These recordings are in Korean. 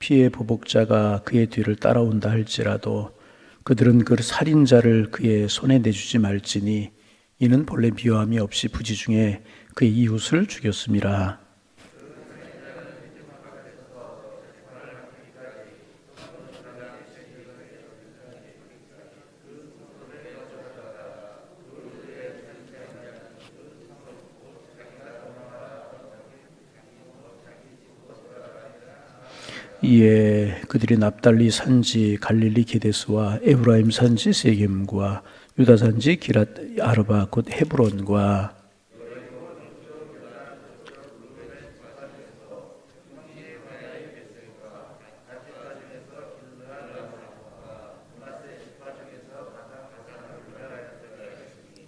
피의 보복자가 그의 뒤를 따라온다 할지라도 그들은 그 살인자를 그의 손에 내주지 말지니 이는 본래 미워함이 없이 부지 중에 그의 이웃을 죽였음이라. 이에 그들이 납달리 산지 갈릴리 게데스와 에브라임 산지 세겜과 유다 산지 기랏 아르바 곧 헤브론과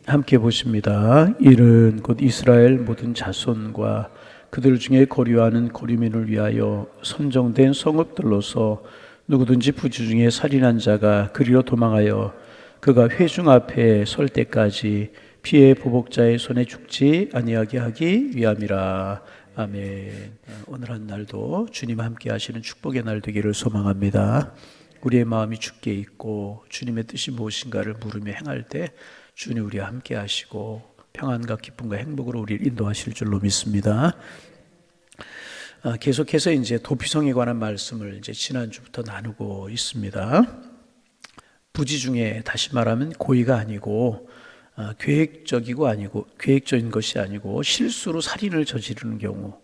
함께 보십니다. 이른 곧 이스라엘 모든 자손과 그들 중에 거류하는 거류민을 위하여 선정된 성읍들로서 누구든지 부지 중에 살인한 자가 그리로 도망하여 그가 회중 앞에 설 때까지 피의 보복자의 손에 죽지 아니하게 하기 위함이라. 아멘. 오늘 한 날도 주님 함께 하시는 축복의 날 되기를 소망합니다. 우리의 마음이 주께 있고 주님의 뜻이 무엇인가를 물으며 행할 때 주님 우리와 함께 하시고 평안과 기쁨과 행복으로 우리를 인도하실 줄로 믿습니다. 계속해서 이제 도피성에 관한 말씀을 이제 지난주부터 나누고 있습니다. 부지 중에 다시 말하면 고의가 아니고 계획적인 것이 아니고 실수로 살인을 저지르는 경우,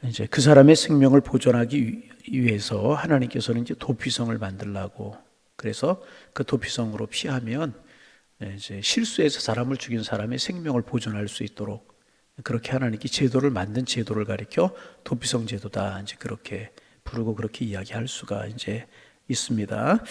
이제 그 사람의 생명을 보존하기 위해서 하나님께서는 이제 도피성을 만들라고, 그래서 그 도피성으로 피하면 이제 실수해서 사람을 죽인 사람의 생명을 보존할 수 있도록 그렇게 하나님께 제도를 만든 제도를 가리켜 도피성 제도다, 이제 그렇게 부르고 그렇게 이야기할 수가 이제 있습니다.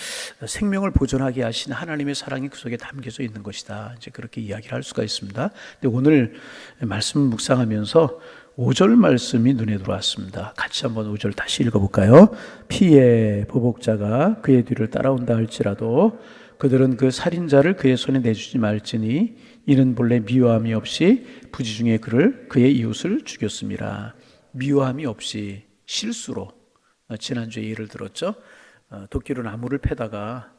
생명을 보존하게 하신 하나님의 사랑이 그 속에 담겨져 있는 것이다, 이제 그렇게 이야기를 할 수가 있습니다. 근데 오늘 말씀을 묵상하면서 5절 말씀이 눈에 들어왔습니다. 같이 한번 5절 다시 읽어볼까요? 피의 보복자가 그의 뒤를 따라온다 할지라도 그들은 그 살인자를 그의 손에 내주지 말지니 이는 본래 미워함이 없이 부지 중에 그의 이웃을 죽였음이라. 미워함이 없이 실수로, 지난주에 예를 들었죠. 도끼로 나무를 패다가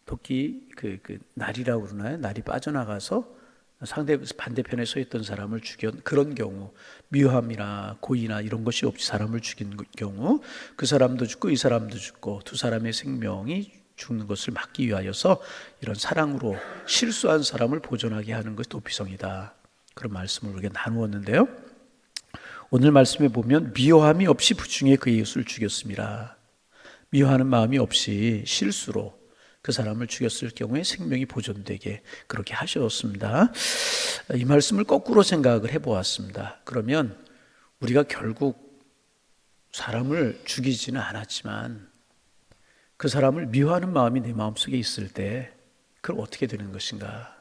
도끼 그 날이라고 그러나요? 날이 빠져나가서 반대편에 서 있던 사람을 죽인 그런 경우, 미워함이나 고의나 이런 것이 없이 사람을 죽인 경우 그 사람도 죽고 이 사람도 죽고 두 사람의 생명이 죽는 것을 막기 위하여서 이런 사랑으로 실수한 사람을 보존하게 하는 것이 도피성이다, 그런 말씀을 우리가 나누었는데요. 오늘 말씀에 보면 미워함이 없이 부중에 그 이웃을 죽였습니다. 미워하는 마음이 없이 실수로 그 사람을 죽였을 경우에 생명이 보존되게 그렇게 하셨습니다. 이 말씀을 거꾸로 생각을 해보았습니다. 그러면 우리가 결국 사람을 죽이지는 않았지만 그 사람을 미워하는 마음이 내 마음속에 있을 때 그럼 어떻게 되는 것인가?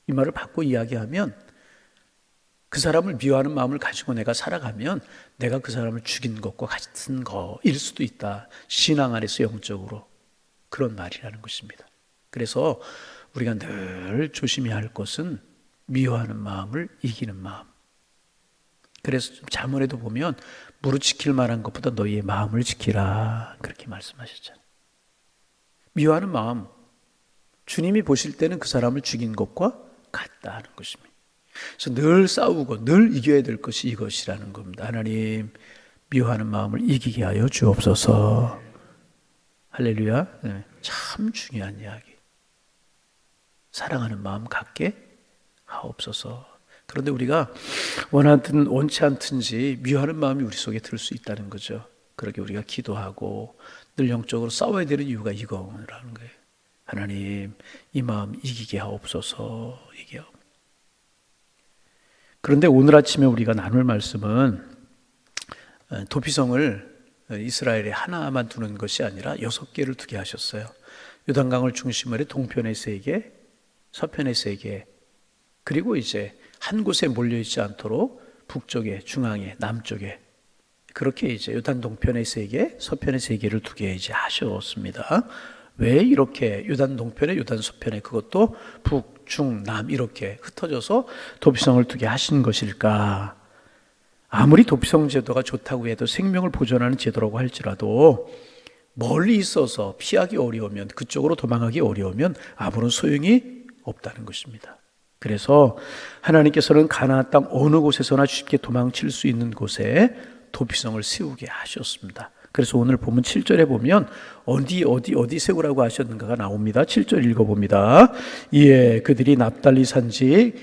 이 말을 바꿔 이야기하면 그 사람을 미워하는 마음을 가지고 내가 살아가면 내가 그 사람을 죽인 것과 같은 거일 수도 있다. 신앙 안에서 영적으로 그런 말이라는 것입니다. 그래서 우리가 늘 조심해야 할 것은 미워하는 마음을 이기는 마음. 그래서 잠언에도 보면 무릇 지킬 만한 것보다 너희의 마음을 지키라, 그렇게 말씀하셨잖아요. 미워하는 마음, 주님이 보실 때는 그 사람을 죽인 것과 같다는 것입니다. 그래서 늘 싸우고 늘 이겨야 될 것이 이것이라는 겁니다. 하나님, 미워하는 마음을 이기게 하여 주옵소서. 할렐루야. 네, 참 중요한 이야기. 사랑하는 마음 갖게 하옵소서. 그런데 우리가 원하든 원치 않든지 미워하는 마음이 우리 속에 들 수 있다는 거죠. 그렇게 우리가 기도하고 늘 영적으로 싸워야 되는 이유가 이거라는 거예요. 하나님, 이 마음 이기게 하옵소서. 그런데 오늘 아침에 우리가 나눌 말씀은 도피성을 이스라엘에 하나만 두는 것이 아니라 6개를 두게 하셨어요. 요단강을 중심으로 동편에 3개, 서편에 3개, 그리고 이제 한 곳에 몰려있지 않도록 북쪽에, 중앙에, 남쪽에, 그렇게 이제 요단 동편에 3개, 서편에 3개를 두게 이제 하셨습니다. 왜 이렇게 요단 동편에, 요단 서편에, 그것도 북, 중, 남 이렇게 흩어져서 도피성을 두게 하신 것일까? 아무리 도피성 제도가 좋다고 해도 생명을 보존하는 제도라고 할지라도 멀리 있어서 피하기 어려우면, 그쪽으로 도망가기 어려우면 아무런 소용이 없다는 것입니다. 그래서 하나님께서는 가나안 땅 어느 곳에서나 쉽게 도망칠 수 있는 곳에 도피성을 세우게 하셨습니다. 그래서 오늘 보면 7절에 보면 어디 세우라고 하셨는가가 나옵니다. 7절 읽어봅니다. 이에 그들이 납달리 산지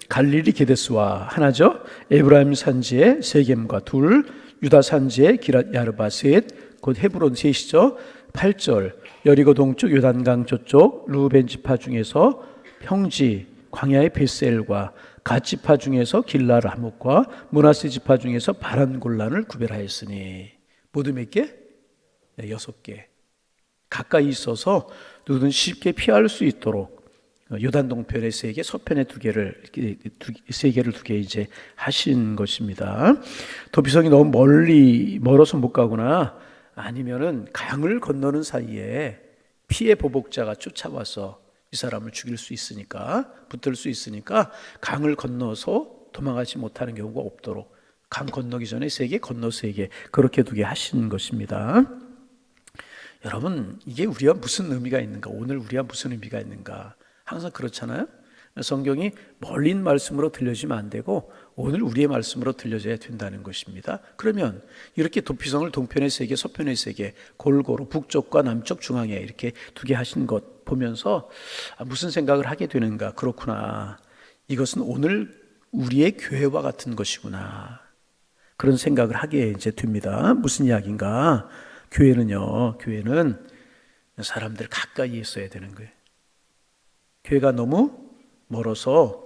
갈릴리 게데스와 하나죠, 에브라임 산지에 세겜과 둘, 유다 산지에 기랏 야르바 셋, 곧 헤브론 셋이죠. 8절 여리고 동쪽 요단강 저쪽 르우벤 지파 중에서 평지 광야의 베셀과 갓 지파 중에서 길라 라못과 므낫세 지파 중에서 바란 골란을 구별하였으니 모두 몇 개? 네, 6개. 가까이 있어서 누구든 쉽게 피할 수 있도록 요단 동편에 3개, 서편에 2개를 3개를 2개 이제 하신 것입니다. 도피성이 너무 멀어서 못 가거나 아니면은 강을 건너는 사이에 피해 보복자가 쫓아와서 이 사람을 죽일 수 있으니까, 붙들 수 있으니까 강을 건너서 도망가지 못하는 경우가 없도록 강 건너기 전에 3개, 건너 3개 그렇게 2개 하신 것입니다. 여러분, 이게 우리와 무슨 의미가 있는가? 오늘 우리와 무슨 의미가 있는가? 항상 그렇잖아요. 성경이 멀리 있는 말씀으로 들려지면 안 되고 오늘 우리의 말씀으로 들려져야 된다는 것입니다. 그러면 이렇게 도피성을 동편에 3개, 서편에 3개, 골고루 북쪽과 남쪽 중앙에 이렇게 2개 하신 것 보면서 무슨 생각을 하게 되는가? 그렇구나. 이것은 오늘 우리의 교회와 같은 것이구나. 그런 생각을 하게 이제 됩니다. 무슨 이야기인가? 교회는 사람들 가까이에 있어야 되는 거예요. 교회가 너무 멀어서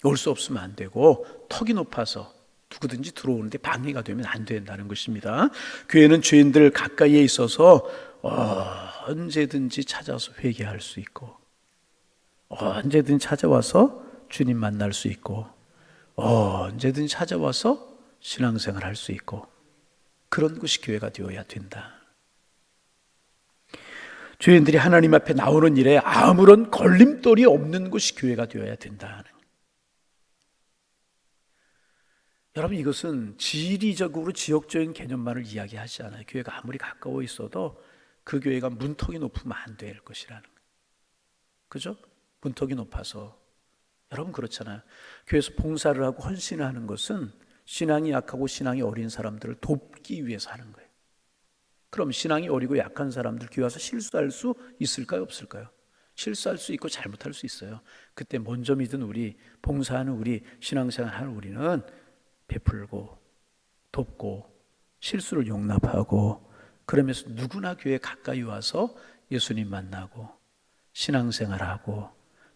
올 수 없으면 안 되고, 턱이 높아서 누구든지 들어오는데 방해가 되면 안 된다는 것입니다. 교회는 죄인들 가까이에 있어서 언제든지 찾아서 회개할 수 있고, 언제든지 찾아와서 주님 만날 수 있고, 언제든지 찾아와서 신앙생활 할 수 있고, 그런 곳이 교회가 되어야 된다. 죄인들이 하나님 앞에 나오는 일에 아무런 걸림돌이 없는 곳이 교회가 되어야 된다. 여러분, 이것은 지리적으로 지역적인 개념만을 이야기하지 않아요. 교회가 아무리 가까워 있어도 그 교회가 문턱이 높으면 안 될 것이라는 거예요. 그죠? 문턱이 높아서. 여러분 그렇잖아요. 교회에서 봉사를 하고 헌신을 하는 것은 신앙이 약하고 신앙이 어린 사람들을 돕기 위해서 하는 거예요. 그럼 신앙이 어리고 약한 사람들 교회 와서 실수할 수 있을까요? 없을까요? 실수할 수 있고 잘못할 수 있어요. 그때 먼저 믿은 우리, 봉사하는 우리, 신앙생활 하는 우리는 베풀고 돕고 실수를 용납하고, 그러면서 누구나 교회 가까이 와서 예수님 만나고 신앙생활하고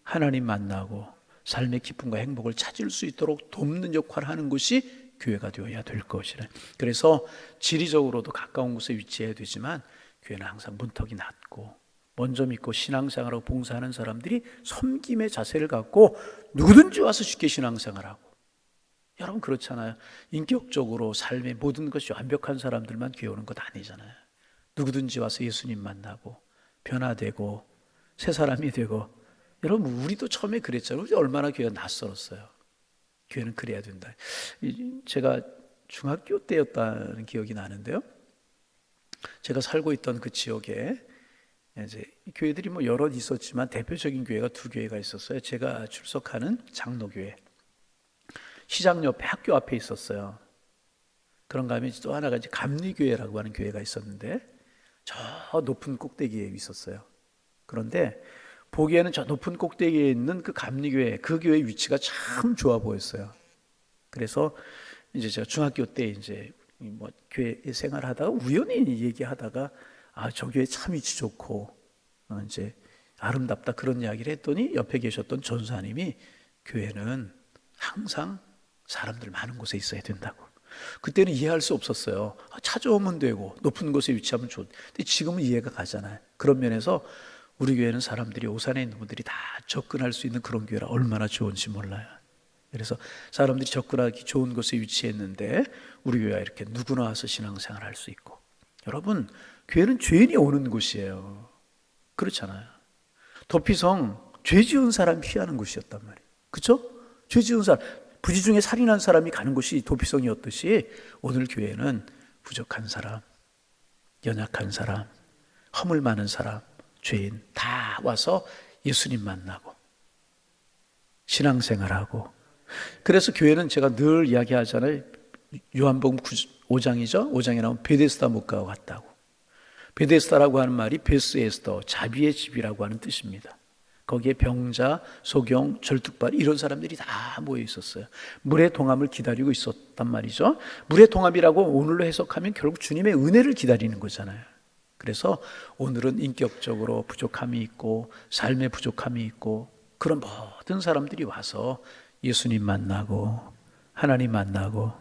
하나님 만나고 삶의 기쁨과 행복을 찾을 수 있도록 돕는 역할을 하는 것이 교회가 되어야 될 것이라. 그래서 지리적으로도 가까운 곳에 위치해야 되지만 교회는 항상 문턱이 낮고 먼저 믿고 신앙생활하고 봉사하는 사람들이 섬김의 자세를 갖고 누구든지 와서 쉽게 신앙생활하고. 여러분 그렇잖아요. 인격적으로 삶의 모든 것이 완벽한 사람들만 교회 오는 것 아니잖아요. 누구든지 와서 예수님 만나고 변화되고 새 사람이 되고. 여러분 우리도 처음에 그랬잖아요. 우리 얼마나 교회가 낯설었어요. 교회는 그래야 된다. 제가 중학교 때였다는 기억이 나는데요. 제가 살고 있던 그 지역에 이제 교회들이 뭐 여러 있었지만 대표적인 교회가 2교회가 있었어요. 제가 출석하는 장로교회, 시장 옆에 학교 앞에 있었어요. 그런가 하면 또 하나가 이제 감리교회라고 하는 교회가 있었는데 저 높은 꼭대기에 있었어요. 그런데 보기에는 저 높은 꼭대기에 있는 그 감리교회, 그 교회 위치가 참 좋아 보였어요. 그래서 이제 제가 중학교 때 이제 뭐 교회 생활하다가 우연히 얘기하다가 저 교회 참 위치 좋고 이제 아름답다 그런 이야기를 했더니 옆에 계셨던 전사님이 교회는 항상 사람들 많은 곳에 있어야 된다고. 그때는 이해할 수 없었어요. 찾아오면 되고 높은 곳에 위치하면 좋은데 지금은 이해가 가잖아요. 그런 면에서 우리 교회는 사람들이 오산에 있는 분들이 다 접근할 수 있는 그런 교회라 얼마나 좋은지 몰라요. 그래서 사람들이 접근하기 좋은 곳에 위치했는데 우리 교회가 이렇게 누구나 와서 신앙생활 할 수 있고. 여러분 교회는 죄인이 오는 곳이에요. 그렇잖아요. 도피성 죄 지은 사람 피하는 곳이었단 말이에요. 그렇죠? 죄 지은 사람 부지 중에 살인한 사람이 가는 곳이 도피성이었듯이 오늘 교회는 부족한 사람, 연약한 사람, 허물 많은 사람, 죄인 다 와서 예수님 만나고 신앙생활하고. 그래서 교회는 제가 늘 이야기하잖아요. 요한복음 5장이죠. 5장에 나오면 베데스다 목가와 같다고. 베데스다라고 하는 말이 베스에스더, 자비의 집이라고 하는 뜻입니다. 거기에 병자, 소경, 절뚝발 이런 사람들이 다 모여 있었어요. 물의 동함을 기다리고 있었단 말이죠. 물의 동함이라고 오늘로 해석하면 결국 주님의 은혜를 기다리는 거잖아요. 그래서 오늘은 인격적으로 부족함이 있고 삶의 부족함이 있고 그런 모든 사람들이 와서 예수님 만나고 하나님 만나고,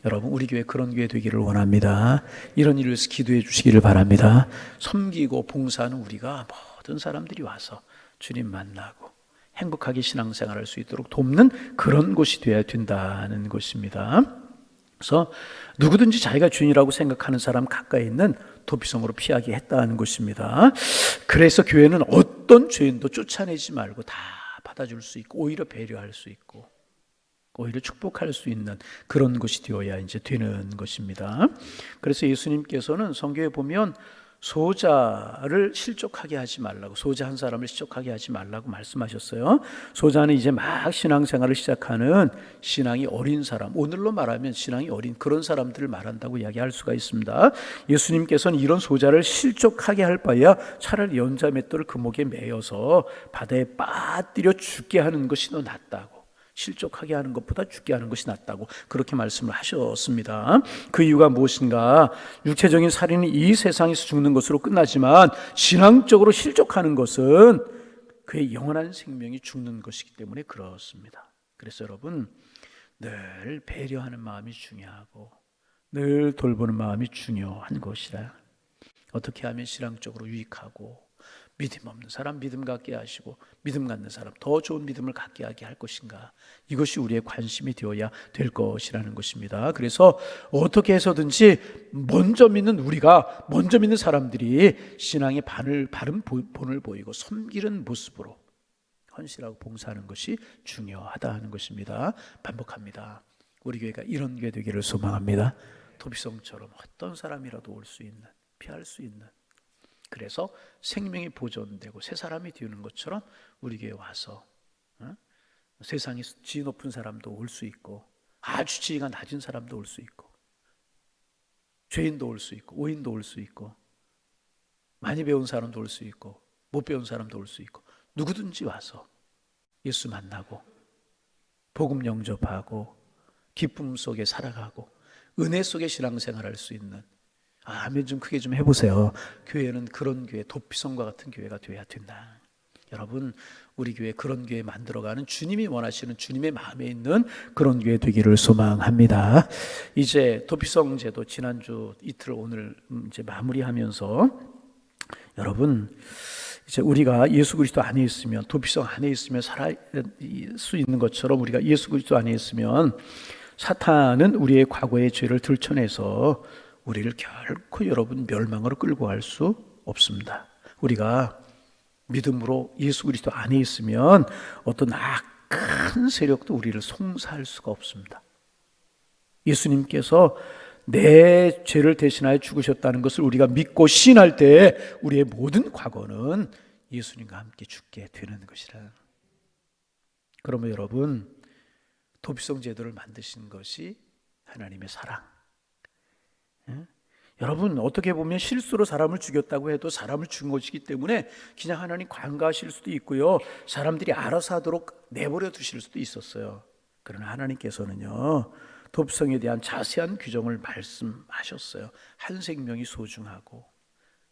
여러분 우리 교회 그런 교회 되기를 원합니다. 이런 일을 위해서 기도해 주시기를 바랍니다. 섬기고 봉사하는 우리가 모든 사람들이 와서 주님 만나고 행복하게 신앙생활할 수 있도록 돕는 그런 곳이 되어야 된다는 것입니다. 그래서 누구든지 자기가 주인이라고 생각하는 사람 가까이 있는 도피성으로 피하게 했다는 것입니다. 그래서 교회는 어떤 죄인도 쫓아내지 말고 다 받아줄 수 있고 오히려 배려할 수 있고 오히려 축복할 수 있는 그런 것이 되어야 이제 되는 것입니다. 그래서 예수님께서는 성경에 보면 소자를 실족하게 하지 말라고, 소자 한 사람을 실족하게 하지 말라고 말씀하셨어요. 소자는 이제 막 신앙생활을 시작하는 신앙이 어린 사람, 오늘로 말하면 신앙이 어린 그런 사람들을 말한다고 이야기할 수가 있습니다. 예수님께서는 이런 소자를 실족하게 할 바에야 차라리 연자 맷돌을 그 목에 매어서 바다에 빠뜨려 죽게 하는 것이 더 낫다고, 실족하게 하는 것보다 죽게 하는 것이 낫다고 그렇게 말씀을 하셨습니다. 그 이유가 무엇인가? 육체적인 살인은 이 세상에서 죽는 것으로 끝나지만 신앙적으로 실족하는 것은 그의 영원한 생명이 죽는 것이기 때문에 그렇습니다. 그래서 여러분 늘 배려하는 마음이 중요하고 늘 돌보는 마음이 중요한 것이라. 어떻게 하면 신앙적으로 유익하고 믿음 없는 사람 믿음 갖게 하시고 믿음 갖는 사람 더 좋은 믿음을 갖게 하게 할 것인가, 이것이 우리의 관심이 되어야 될 것이라는 것입니다. 그래서 어떻게 해서든지 먼저 믿는 우리가, 먼저 믿는 사람들이 신앙의 바른 본을 보이고 섬기는 모습으로 헌신하고 봉사하는 것이 중요하다는 것입니다. 반복합니다. 우리 교회가 이런 교회 되기를 소망합니다. 도피성처럼 어떤 사람이라도 올 수 있는, 피할 수 있는, 그래서 생명이 보존되고 새 사람이 되는 것처럼 우리 교회에 와서 세상에 지위 높은 사람도 올 수 있고 아주 지위가 낮은 사람도 올 수 있고 죄인도 올 수 있고 오인도 올 수 있고 많이 배운 사람도 올 수 있고 못 배운 사람도 올 수 있고 누구든지 와서 예수 만나고 복음 영접하고 기쁨 속에 살아가고 은혜 속에 신앙생활할 수 있는, 아멘 좀 크게 좀 해보세요. 교회는 그런 교회, 도피성과 같은 교회가 되어야 된다. 여러분 우리 교회 그런 교회 만들어가는 주님이 원하시는 주님의 마음에 있는 그런 교회 되기를 소망합니다. 이제 도피성 제도 지난주 이틀 오늘 이제 마무리하면서 여러분 이제 우리가 예수 그리스도 안에 있으면, 도피성 안에 있으면 살아 수 있는 것처럼 우리가 예수 그리스도 안에 있으면 사탄은 우리의 과거의 죄를 들춰내서 우리를 결코 여러분 멸망으로 끌고 갈 수 없습니다. 우리가 믿음으로 예수 그리스도 안에 있으면 어떤 악한 세력도 우리를 송사할 수가 없습니다. 예수님께서 내 죄를 대신하여 죽으셨다는 것을 우리가 믿고 신할 때 우리의 모든 과거는 예수님과 함께 죽게 되는 것이라. 그러면 여러분 도피성 제도를 만드신 것이 하나님의 사랑. 여러분 어떻게 보면 실수로 사람을 죽였다고 해도 사람을 죽인 것이기 때문에 그냥 하나님 관가하실 수도 있고요, 사람들이 알아서 하도록 내버려 두실 수도 있었어요. 그러나 하나님께서는요 도피성에 대한 자세한 규정을 말씀하셨어요. 한 생명이 소중하고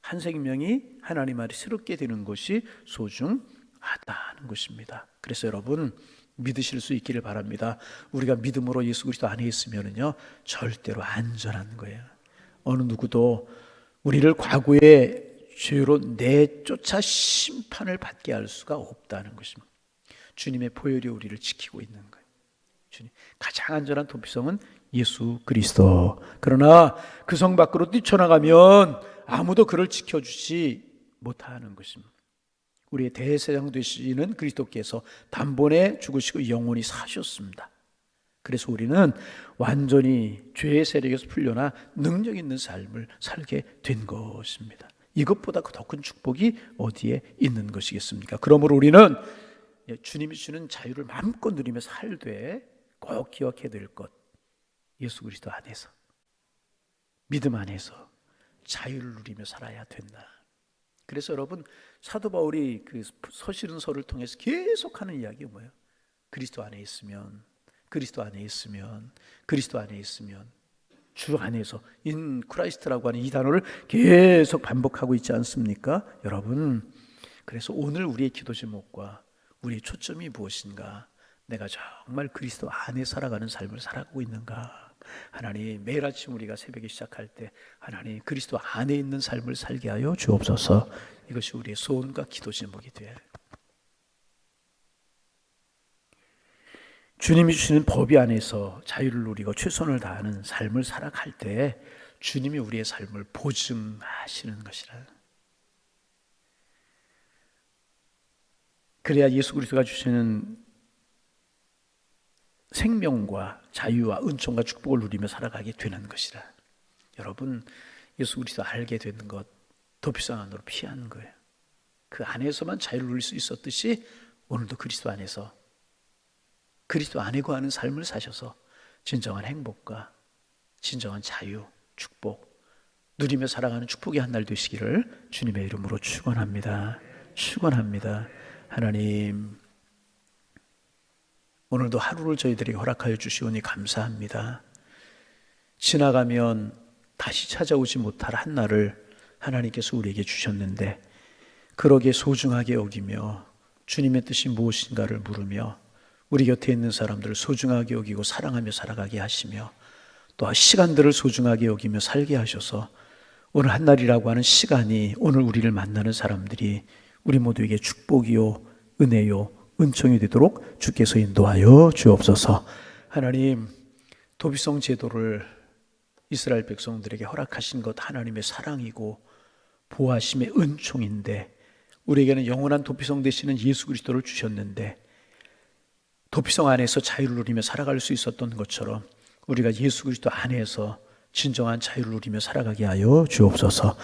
한 생명이 하나님 아래 새롭게 되는 것이 소중하다는 것입니다. 그래서 여러분 믿으실 수 있기를 바랍니다. 우리가 믿음으로 예수 그리스도 안에 있으면은요 절대로 안전한 거예요. 어느 누구도 우리를 과거의 죄로 내쫓아 심판을 받게 할 수가 없다는 것입니다. 주님의 보혈이 우리를 지키고 있는 거예요. 주님, 가장 안전한 도피성은 예수 그리스도. 그러나 그 성 밖으로 뛰쳐나가면 아무도 그를 지켜주지 못하는 것입니다. 우리의 대제사장 되시는 그리스도께서 단번에 죽으시고 영원히 사셨습니다. 그래서 우리는 완전히 죄의 세력에서 풀려나 능력 있는 삶을 살게 된 것입니다. 이것보다 더 큰 축복이 어디에 있는 것이겠습니까? 그러므로 우리는 주님이 주는 자유를 마음껏 누리며 살되 꼭 기억해야 될 것, 예수 그리스도 안에서, 믿음 안에서 자유를 누리며 살아야 된다. 그래서 여러분, 사도 바울이 그 서신서를 통해서 계속하는 이야기가 뭐예요? 그리스도 안에 있으면, 그리스도 안에 있으면, 그리스도 안에 있으면, 주 안에서, 인 크라이스트라고 하는 이 단어를 계속 반복하고 있지 않습니까? 여러분, 그래서 오늘 우리의 기도 제목과 우리의 초점이 무엇인가? 내가 정말 그리스도 안에 살아가는 삶을 살아가고 있는가? 하나님, 매일 아침 우리가 새벽에 시작할 때 하나님, 그리스도 안에 있는 삶을 살게 하여 주옵소서. 이것이 우리의 소원과 기도 제목이 돼요. 주님이 주시는 법이 안에서 자유를 누리고 최선을 다하는 삶을 살아갈 때 주님이 우리의 삶을 보증하시는 것이라. 그래야 예수 그리스도가 주시는 생명과 자유와 은총과 축복을 누리며 살아가게 되는 것이라. 여러분, 예수 그리스도 알게 되는 것, 도피성 안으로 피하는 거예요. 그 안에서만 자유를 누릴 수 있었듯이 오늘도 그리스도 안에서, 그리스도 안에 거하는 삶을 사셔서 진정한 행복과 진정한 자유, 축복 누리며 살아가는 축복의 한 날 되시기를 주님의 이름으로 축원합니다. 축원합니다. 하나님, 오늘도 하루를 저희들에게 허락하여 주시오니 감사합니다. 지나가면 다시 찾아오지 못할 한 날을 하나님께서 우리에게 주셨는데 그러게 소중하게 여기며 주님의 뜻이 무엇인가를 물으며 우리 곁에 있는 사람들을 소중하게 여기고 사랑하며 살아가게 하시며 또 시간들을 소중하게 여기며 살게 하셔서 오늘 한날이라고 하는 시간이 오늘 우리를 만나는 사람들이 우리 모두에게 축복이요 은혜요 은총이 되도록 주께서 인도하여 주옵소서. 하나님, 도피성 제도를 이스라엘 백성들에게 허락하신 것 하나님의 사랑이고 보호하심의 은총인데 우리에게는 영원한 도피성 되시는 예수 그리스도를 주셨는데 도피성 안에서 자유를 누리며 살아갈 수 있었던 것처럼 우리가 예수 그리스도 안에서 진정한 자유를 누리며 살아가게 하여 주옵소서.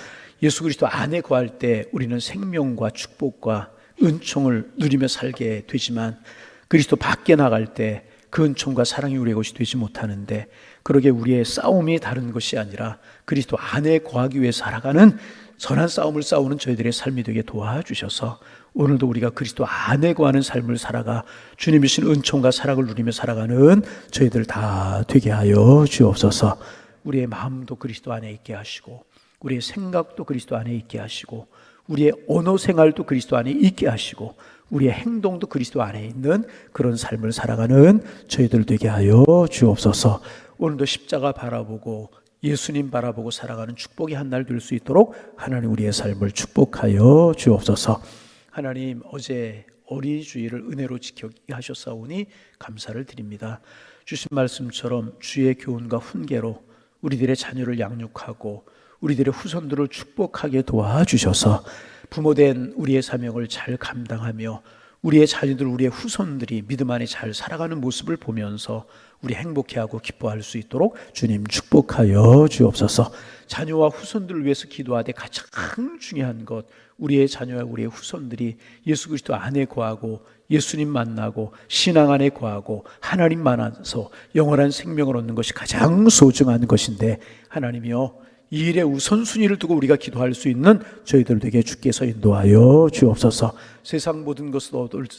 예수 그리스도 안에 거할 때 우리는 생명과 축복과 은총을 누리며 살게 되지만 그리스도 밖에 나갈 때 그 은총과 사랑이 우리의 것이 되지 못하는데 그러게 우리의 싸움이 다른 것이 아니라 그리스도 안에 거하기 위해 살아가는 선한 싸움을 싸우는 저희들의 삶이 되게 도와주셔서 오늘도 우리가 그리스도 안에 거하는 삶을 살아가 주님이 주신 은총과 사랑을 누리며 살아가는 저희들 다 되게 하여 주옵소서. 우리의 마음도 그리스도 안에 있게 하시고 우리의 생각도 그리스도 안에 있게 하시고 우리의 언어 생활도 그리스도 안에 있게 하시고 우리의 행동도 그리스도 안에 있는 그런 삶을 살아가는 저희들 되게 하여 주옵소서. 오늘도 십자가 바라보고 예수님 바라보고 살아가는 축복이 한 날 될 수 있도록 하나님 우리의 삶을 축복하여 주옵소서. 하나님, 어제 어린이 주일을 은혜로 지키게 하셨사오니 감사를 드립니다. 주신 말씀처럼 주의 교훈과 훈계로 우리들의 자녀를 양육하고 우리들의 후손들을 축복하게 도와주셔서 부모된 우리의 사명을 잘 감당하며 우리의 자녀들, 우리의 후손들이 믿음 안에 잘 살아가는 모습을 보면서 우리 행복해하고 기뻐할 수 있도록 주님 축복하여 주옵소서. 자녀와 후손들을 위해서 기도하되 가장 중요한 것, 우리의 자녀와 우리의 후손들이 예수 그리스도 안에 거하고 예수님 만나고 신앙 안에 거하고 하나님 만나서 영원한 생명을 얻는 것이 가장 소중한 것인데 하나님이여 이 일의 우선순위를 두고 우리가 기도할 수 있는 저희들 되게 주께서 인도하여 주옵소서. 세상 모든 것을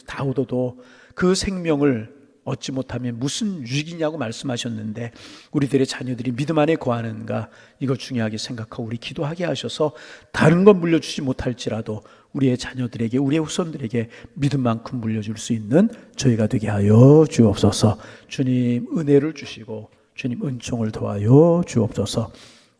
다 얻어도 그 생명을 얻지 못하면 무슨 유익이냐고 말씀하셨는데 우리들의 자녀들이 믿음 안에 거하는가 이거 중요하게 생각하고 우리 기도하게 하셔서 다른 건 물려주지 못할지라도 우리의 자녀들에게 우리의 후손들에게 믿음만큼 물려줄 수 있는 저희가 되게 하여 주옵소서. 주님 은혜를 주시고 주님 은총을 더하여 주옵소서.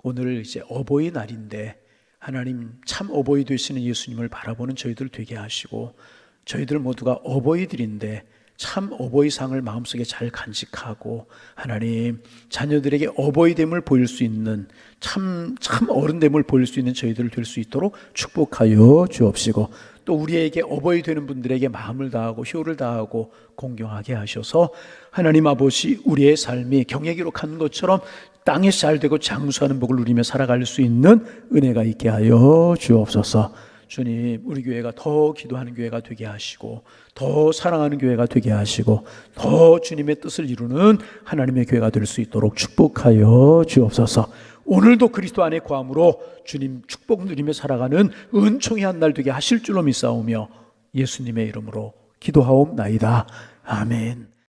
오늘 이제 어버이날인데 하나님 참 어버이 되시는 예수님을 바라보는 저희들 되게 하시고 저희들 모두가 어버이들인데 참 어버이상을 마음속에 잘 간직하고 하나님 자녀들에게 어버이됨을 보일 수 있는 참 어른됨을 보일 수 있는 저희들 될 수 있도록 축복하여 주옵시고 또 우리에게 어버이 되는 분들에게 마음을 다하고 효를 다하고 공경하게 하셔서 하나님 아버지, 우리의 삶이 경외기로 간 것처럼 땅에서 잘 되고 장수하는 복을 누리며 살아갈 수 있는 은혜가 있게 하여 주옵소서. 주님, 우리 교회가 더 기도하는 교회가 되게 하시고, 더 사랑하는 교회가 되게 하시고, 더 주님의 뜻을 이루는 하나님의 교회가 될 수 있도록 축복하여 주옵소서. 오늘도 그리스도 안에 거함으로 주님 축복 누리며 살아가는 은총의 한 날 되게 하실 줄로 믿사오며 예수님의 이름으로 기도하옵나이다. 아멘.